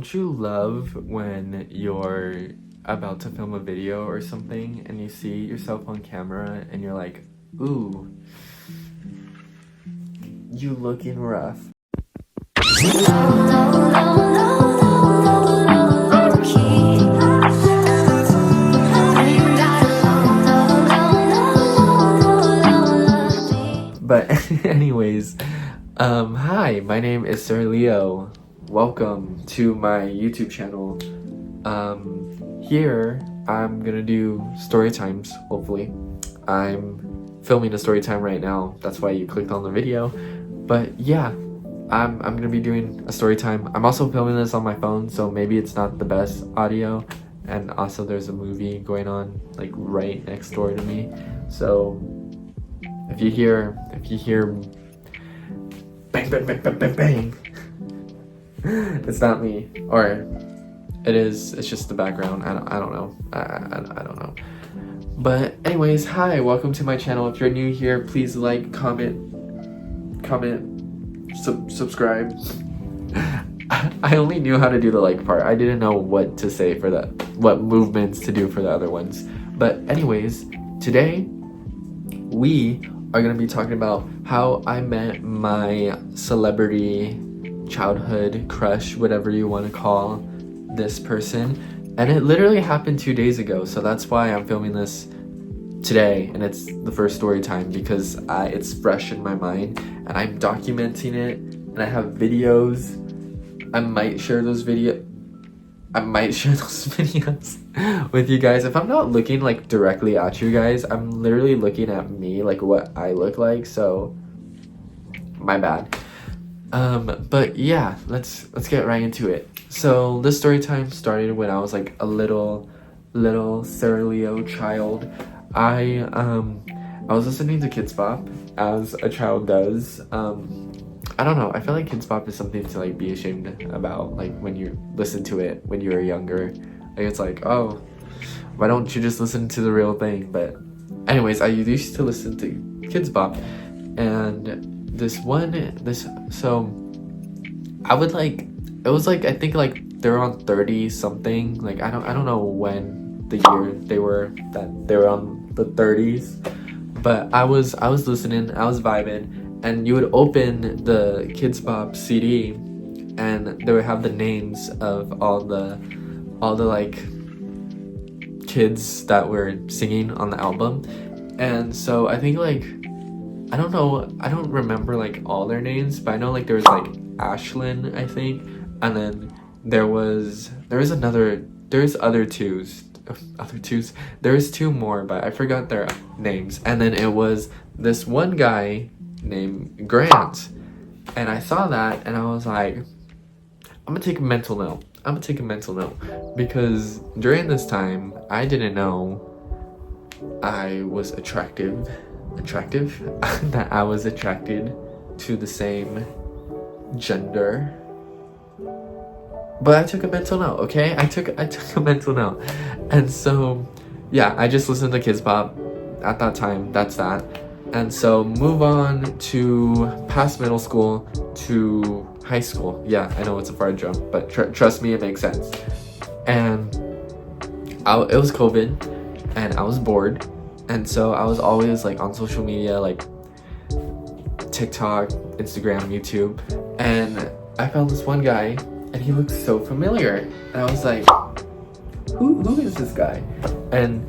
Don't you love when you're about to film a video or something and you see yourself on camera and you're like, ooh, you looking rough. But anyways, hi, my name is Sir Leo. Welcome to my YouTube channel. Here I'm gonna do story times, hopefully. I'm filming a story time right now, that's why you clicked on the video. But yeah, I'm gonna be doing a story time. I'm also filming this on my phone, so maybe it's not the best audio. And also there's a movie going on like right next door to me. So if you hear bang bang bang bang bang bang, it's not me, or it is. It's just the background. I don't know. I don't know. But anyways, hi, welcome to my channel. If you're new here, please like, comment, subscribe. I only knew how to do the like part. I didn't know what to say for that, what movements to do for the other ones. But anyways, today we are going to be talking about how I met my celebrity childhood crush, whatever you want to call this person. And it literally happened 2 days ago, so that's why I'm filming this today, and it's the first story time because it's fresh in my mind and I'm documenting it, and I have videos. I might share those videos with you guys. If I'm not looking like directly at you guys, I'm literally looking at me, like what I look like, so my bad. But yeah, let's get right into it. So this story time started when I was like a little Sarah Leo child. I was listening to Kids Bop, as a child does. I don't know, I feel like Kids Bop is something to like be ashamed about, like when you listen to it when you were younger. Like it's like, oh, why don't you just listen to the real thing? But anyways, I used to listen to Kids Bop, and so I would like, it was like, I think like they were on 30 something, like I don't know when the year they were on the 30s, but I was listening, I was vibing, and you would open the Kids Bop CD and they would have the names of all the like kids that were singing on the album. And so I think like, I don't know, I don't remember like all their names, but I know like there was like Ashlyn, I think, and then there's two more, but I forgot their names. And then it was this one guy named Grant, and I saw that and I was like, I'm gonna take a mental note, because during this time I didn't know I was attractive that I was attracted to the same gender. But I took a mental note, okay? I took a mental note. And so yeah, I just listened to Kids Bop at that time. That's that. And so move on to past middle school to high school. Yeah, I know it's a far jump, but trust me, it makes sense. And it was COVID and I was bored, and so I was always like on social media, like TikTok, Instagram, YouTube, and I found this one guy and he looked so familiar, and I was like, who is this guy? And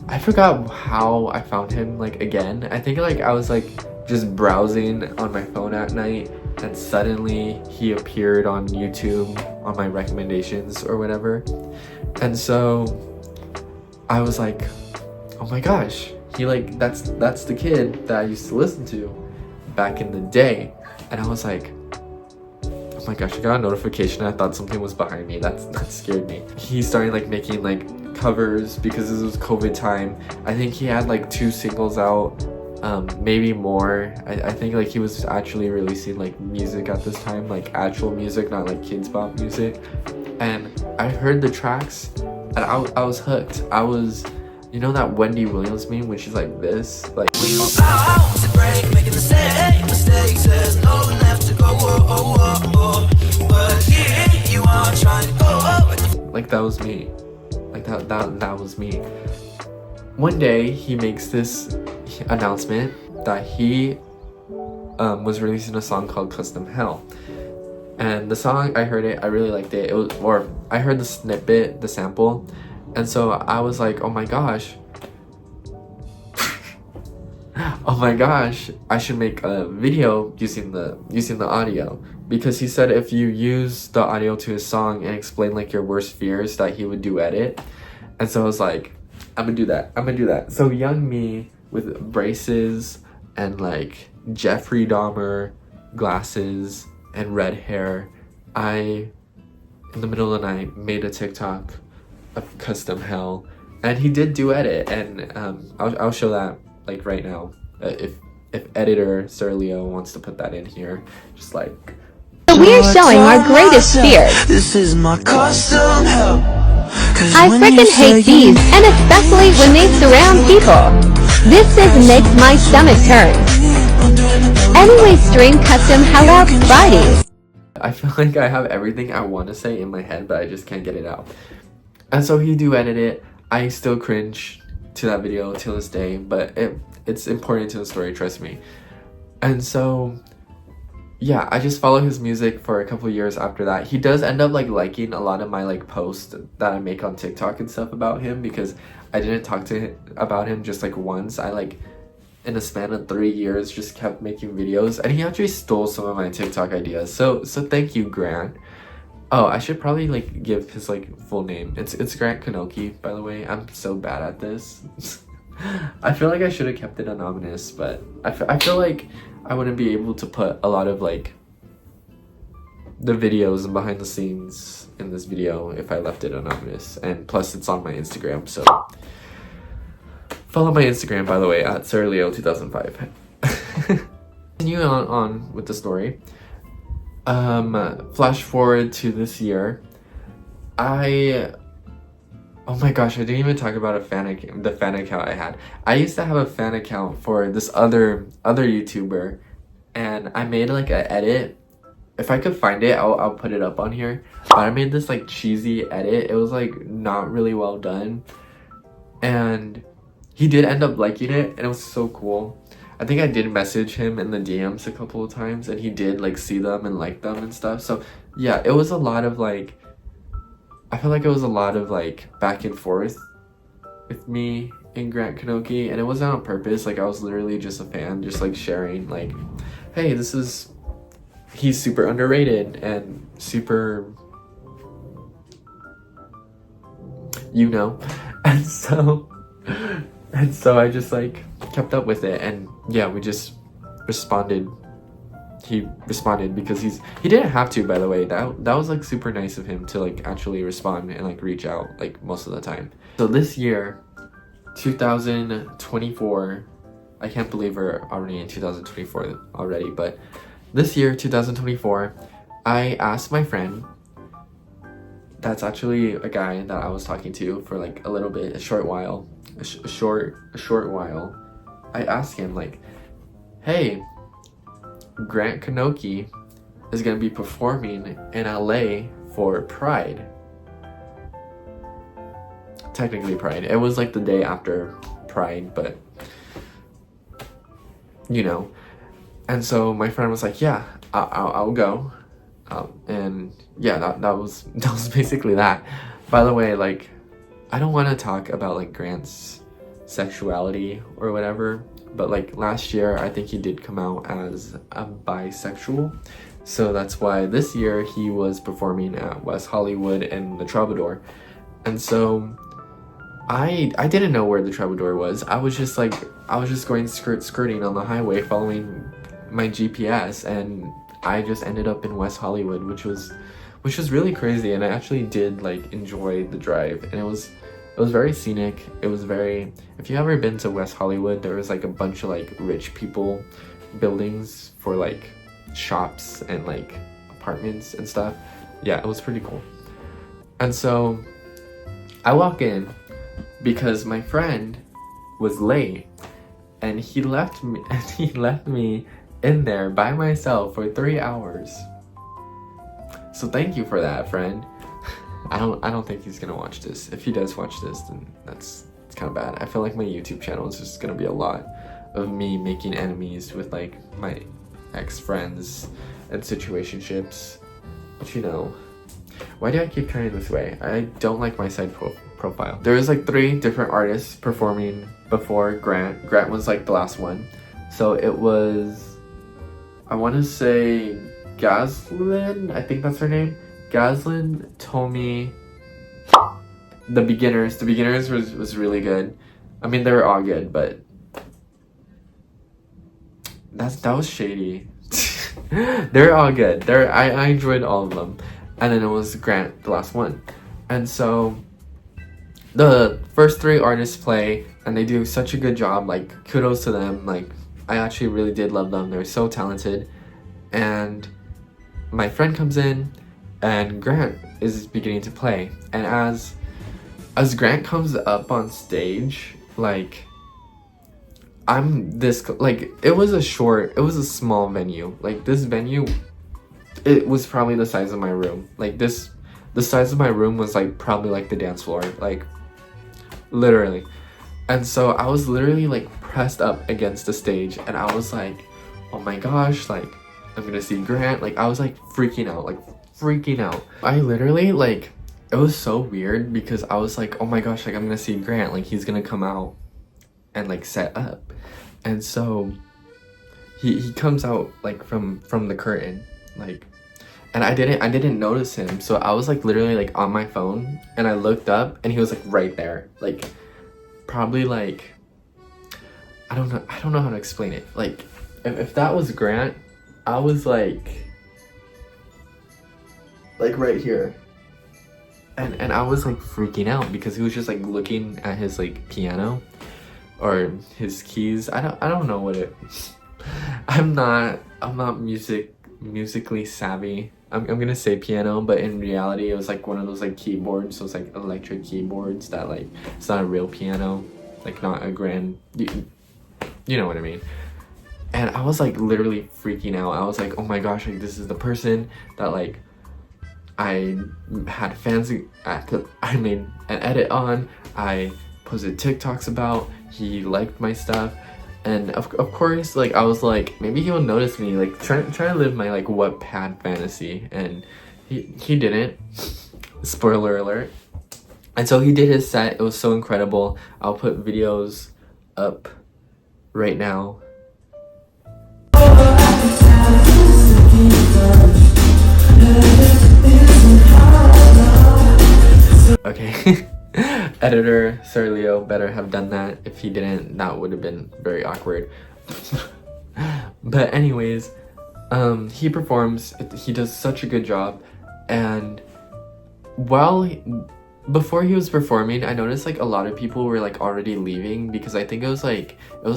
I forgot how I found him, like, again. I think like I was like just browsing on my phone at night, and suddenly he appeared on YouTube on my recommendations or whatever. And so I was like, oh my gosh, he like, that's the kid that I used to listen to back in the day. And I was like, oh my gosh, I got a notification. I thought something was behind me. That scared me. He started like making like covers because this was COVID time. I think he had like 2 singles out, maybe more. I think like he was actually releasing like music at this time, like actual music, not like Kids Bop music. And I heard the tracks and I was hooked. I was, you know that Wendy Williams meme when she's like this, like we gon' fly out to break, making the same mistakes, there's no one left to go, but here you are. Like that was me. Like that was me. One day he makes this announcement that he was releasing a song called Custom Hell. And the song, I heard it, I really liked it. I heard the snippet, the sample, and so I was like, oh my gosh, oh my gosh, I should make a video using the audio, because he said if you use the audio to his song and explain like your worst fears, that he would do edit. And so I was like, I'm gonna do that. So young me with braces and like Jeffrey Dahmer glasses and red hair, I, in the middle of the night, made a TikTok of Custom Hell, and he did do edit, and I'll show that like right now, if editor Sir Leo wants to put that in here, just like. So we are showing our greatest fears. This is my custom hell. I freaking hate these, and especially when they surround people. This makes my stomach turn. Anyway, stream Custom Hell out Fridays. I feel like I have everything I want to say in my head, but I just can't get it out. And so he do edit it. I still cringe to that video till this day, but it's important to the story, trust me. And so yeah, I just follow his music for a couple years after that. He does end up like liking a lot of my like posts that I make on TikTok and stuff about him, because I didn't talk to him about him just like once. I like, in a span of 3 years, just kept making videos, and he actually stole some of my TikTok ideas. So thank you, Grant. Oh, I should probably like give his like full name. It's Grant Kanoki, by the way. I'm so bad at this. I feel like I should have kept it anonymous, but I feel like I wouldn't be able to put a lot of like the videos and behind the scenes in this video if I left it anonymous. And plus it's on my Instagram, so follow my Instagram, by the way, at SirLeo2005. Continue on with the story. Flash forward to this year. Oh my gosh, I didn't even talk about the fan account I had. I used to have a fan account for this other YouTuber, and I made like an edit. If I could find it, I'll put it up on here. But I made this like cheesy edit. It was like not really well done, and he did end up liking it, and it was so cool. I think I did message him in the DMs a couple of times, and he did like see them and like them and stuff. So yeah, it was a lot of like, I feel like it was a lot of like back and forth with me and Grant Kanoki, and it wasn't on purpose. Like I was literally just a fan, just like sharing like, hey, he's super underrated and super, you know. And so I just like kept up with it, and yeah, we just responded. He responded because he didn't have to, by the way. That was like super nice of him to like actually respond and like reach out like most of the time. So this year, 2024, I can't believe we're already in 2024 already, but this year, 2024, I asked my friend, that's actually a guy that I was talking to for like a little bit, a short while. I asked him like, hey, Grant Kanoki is gonna be performing in LA for Pride. Technically Pride. It was like the day after Pride, but you know. And so my friend was like, yeah, I'll go. And yeah, that was basically that. By the way, like, I don't want to talk about like Grant's sexuality or whatever, but like last year I think he did come out as a bisexual, so that's why this year he was performing at West Hollywood and the Troubadour. And so I didn't know where the Troubadour was. I was just going skirting on the highway following my GPS, and I just ended up in West Hollywood, which was really crazy. And I actually did like enjoy the drive, and it was very scenic. It was very, if you ever been to West Hollywood, there was like a bunch of like rich people buildings for like shops and like apartments and stuff. Yeah, it was pretty cool. And so I walk in because my friend was late, and he left me in there by myself for 3 hours. So thank you for that, friend. I don't think he's gonna watch this. If he does watch this, then it's kind of bad. I feel like my YouTube channel is just gonna be a lot of me making enemies with like my ex-friends and situationships. But you know, why do I keep turning this way? I don't like my side profile. There was like 3 different artists performing before Grant. Grant was like the last one. So it was, I want to say Gaslyn, I think that's her name. Gaslyn, Tommy, The Beginners. The Beginners was really good. I mean, they were all good, but that was shady. They're all good. I enjoyed all of them. And then it was Grant, the last one. And so the first 3 artists play and they do such a good job. Like, kudos to them. Like, I actually really did love them. They're so talented. And my friend comes in and Grant is beginning to play. And as Grant comes up on stage, like, I'm this, like, it was a small venue. Like, this venue, it was probably the size of my room. Like, the size of my room was like probably like the dance floor, like literally. And so I was literally like pressed up against the stage and I was like, oh my gosh, like I'm gonna see Grant. Like, I was like freaking out. I literally, like, it was so weird because I was like, oh my gosh, like I'm gonna see Grant, like he's gonna come out and like set up. And so he comes out like from the curtain, like, and I didn't notice him. So I was like literally like on my phone and I looked up and he was like right there. Like, probably like, I don't know how to explain it. Like, if that was Grant, I was like right here. And I was like freaking out because he was just like looking at his like piano or his keys. I don't know what it I'm not musically savvy. I'm gonna say piano, but in reality it was like one of those like keyboards, those like electric keyboards that like, it's not a real piano, like not a grand, you know what I mean. And I was like literally freaking out. I was like, oh my gosh, like this is the person that like I had fans, I made an edit on, I posted TikToks about, he liked my stuff. And of course, like, I was like, maybe he'll notice me, like, trying to live my, like, Wattpad fantasy. And he didn't. Spoiler alert. And so he did his set. It was so incredible. I'll put videos up right now. Okay. Editor Sir Leo better have done that. If he didn't, that would have been very awkward. But anyways, he performs. He does such a good job. And before he was performing, I noticed like a lot of people were like already leaving because I think it was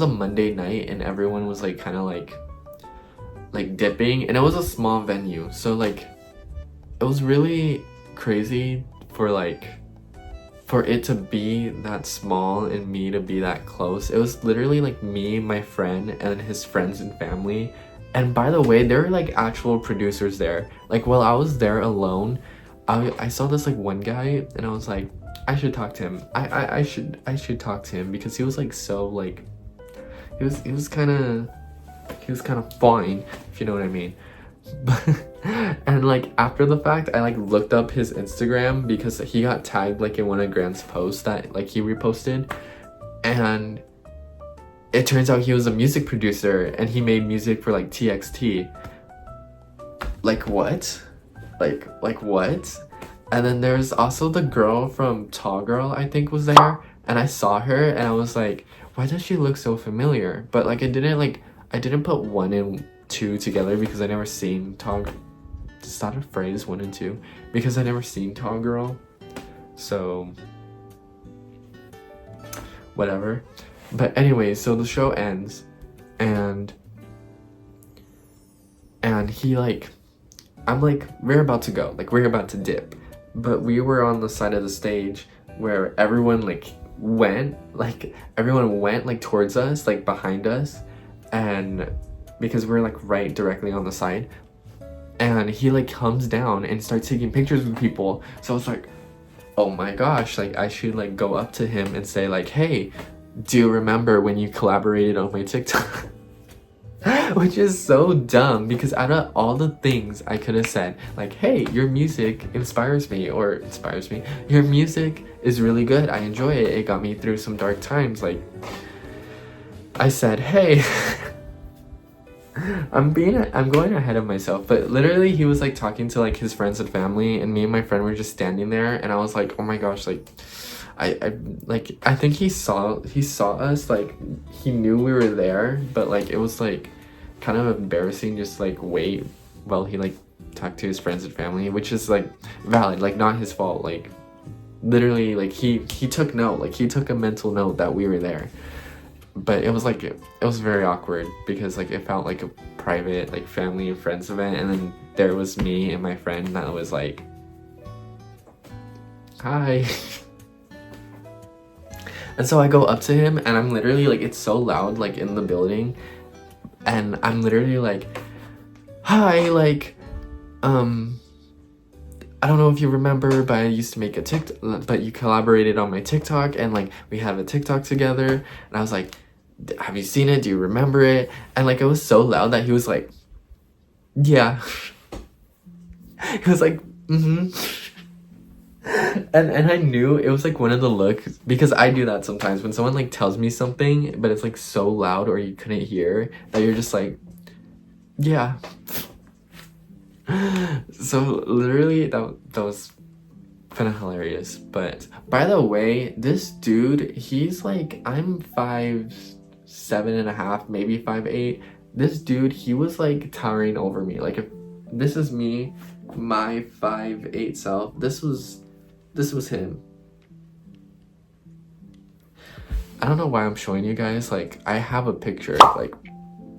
a Monday night and everyone was like kind of like dipping, and it was a small venue, so like it was really crazy for it to be that small and me to be that close. It was literally like me, my friend, and his friends and family. And by the way, there were like actual producers there. Like, while I was there alone, I saw this like one guy and I was like, I should talk to him. I should talk to him because he was like so like, he was kind of fine, if you know what I mean. And like after the fact, I like looked up his Instagram because he got tagged like in one of Grant's posts that like he reposted, and it turns out he was a music producer and he made music for like TXT. Like what? Like what? And then there's also the girl from Tall Girl, I think, was there, and I saw her and I was like, why does she look so familiar? But like I didn't put 1 and 2 together because I never seen Tall. Is that a phrase, 1 and 2? Because I never seen Tall Girl, so whatever. But anyway, so the show ends, and he like, I'm like, we're about to go, like we're about to dip, but we were on the side of the stage where everyone went like towards us, like behind us, and because we're like right directly on the side, and he like comes down and starts taking pictures with people. So I was like, oh my gosh, like I should like go up to him and say like, hey, do you remember when you collaborated on my TikTok? Which is so dumb, because out of all the things I could have said, like, hey, your music inspires me, your music is really good, I enjoy it, it got me through some dark times, like, I said, hey, I'm going ahead of myself, but literally he was like talking to like his friends and family, and me and my friend were just standing there, and I was like, oh my gosh, like, I think he saw us, like he knew we were there, but like it was like kind of embarrassing just like wait while he like talked to his friends and family, which is like valid, like not his fault, like literally like he took note, like he took a mental note that we were there, but it was like it was very awkward because like it felt like a private like family and friends event, and then there was me and my friend that was like, hi. And so I go up to him, and I'm literally like, it's so loud like in the building, and I'm literally like, hi, like, I don't know if you remember, but I used to make a TikTok, but you collaborated on my TikTok, and like we have a TikTok together, and I was like, have you seen it? Do you remember it? And like it was so loud that he was like, yeah. He was like, And I knew it was like one of the looks, because I do that sometimes when someone like tells me something but it's like so loud or you couldn't hear, that you're just like, yeah. So literally that was kind of hilarious. But by the way, this dude, he's like, I'm 5'7.5", maybe 5'8". This dude, he was like towering over me. Like if this is me, my 5'8" self, this was him. I don't know why I'm showing you guys, like I have a picture, like,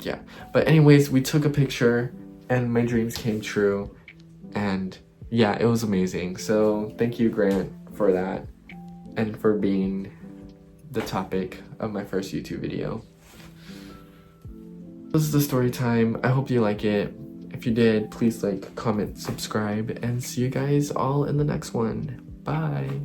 yeah. But anyways, we took a picture and my dreams came true, and yeah, it was amazing. So thank you, Grant, for that, and for being the topic of my first YouTube video. This is the story time. I hope you like it. If you did, please like, comment, subscribe, and see you guys all in the next one. Bye.